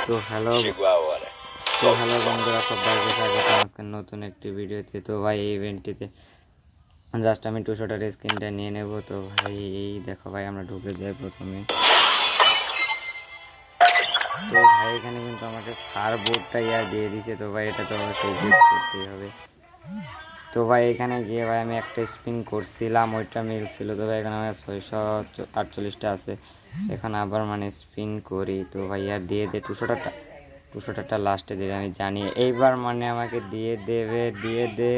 তো হ্যালো বন্ধুরা, সবাইকে স্বাগত আজকের নতুন একটি ভিডিওতে। তো ভাই এই ইভেন্টটিতে জাস্ট আমি 200টার স্ক্রিনটা নিয়ে নেব। তো ভাই এই দেখো ভাই, আমরা ঢুকে যাই প্রথমে। তো ভাই এখানে কিন্তু আমাকে সার বোর্ডটা দিয়ে দিছে। তো ভাই এটা তো অবশ্যই গিফট করতেই হবে। তো ভাই এখানে গিয়ে ভাই আমি একটা স্পিন করছিলাম, ওইটা মিলছিল। তো ভাই এখানে আমার 648টা আছে। এখন আবার মানে স্পিন করি। তো ভাই আর দিয়ে দে 200টাটা লাস্টে দেবে, আমি জানি এইবার মানে আমাকে দিয়ে দে।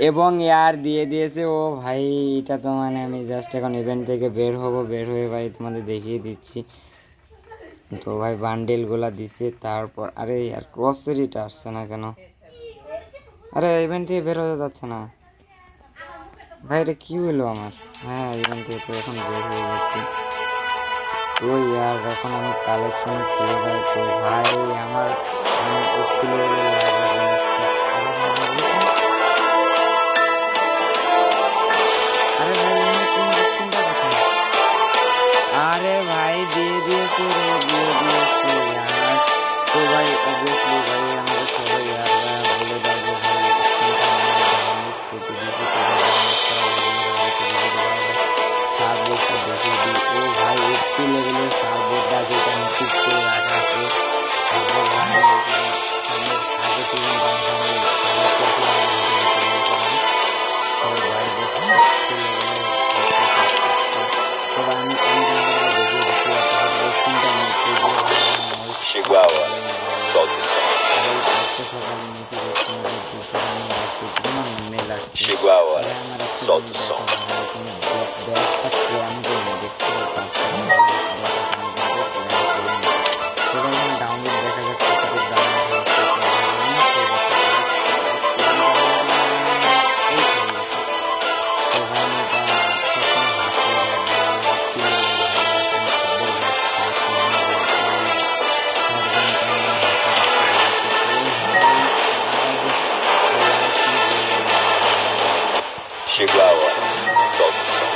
এবং ইয়ার দিয়ে দিয়েছে। ও ভাই এটা তো মানে আমি জাস্ট এখন ইভেন্ট থেকে বের হয়ে ভাই তোমাদের দেখিয়ে দিচ্ছি। তো ভাই বান্ডেলগুলা দিছে। তারপর আরে ইয়ার ক্রসেরিটা আসছে না কেন? আরে ইভেন্ট থেকে বের হয়ে যাচ্ছে না ভাই, এটা কি হলো আমার? হ্যাঁ, ইভেন্ট থেকে তো এখন বের হয়ে গেছি। তো ইয়ার এখন আমি কালেকশন খুলে যাই। তো ভাই আমার আরে ভাই আরে ভাই দিয়ে দিয়েছে ইয়ার। তো ভাই অবভিয়াসলি ভাই আমাকে সবাই ইয়ার বলে দাও যে ভাই কেটে দিয়েছে। তো সার্বোর্ডটা দেখিয়ে দিই। ও ভাই 80 লেভেলের সার্বোর্ডটা যেটা আমি ঠিক করে রাখা আছে। তারপর ভাই আগে থেকে Chegou a hora, solta o som. Chegou a hora, solta o som. Chegou a hora, solta o som.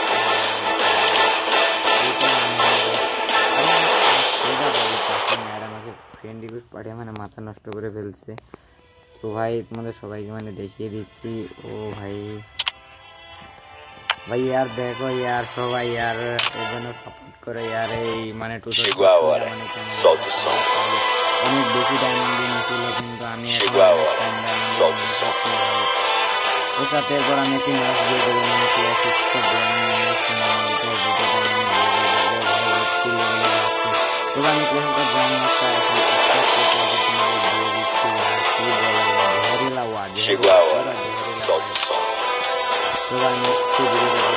আমাকে ফ্রেন্ড রিকোয়েস্ট পাঠিয়ে মানে মাথা নষ্ট করে ফেলছে। তো ভাই তোমাদের সবাইকে মানে দেখিয়ে দিচ্ছি। ও ভাই ইয়ার দেখো ইয়ার, সবাই ইয়ার এর জন্য সাপোর্ট করে ইয়ার। এই মানে Chegou a hora, solta o som. অনেক বেশি ডায়মন্ড নিয়েছিল, কিন্তু আমি Chegou a hora, solta o som. ওর সাথে এরপর আমি একটি ম্যাচ দিয়ে দেবো, মানে Chegou a hora, solta o som.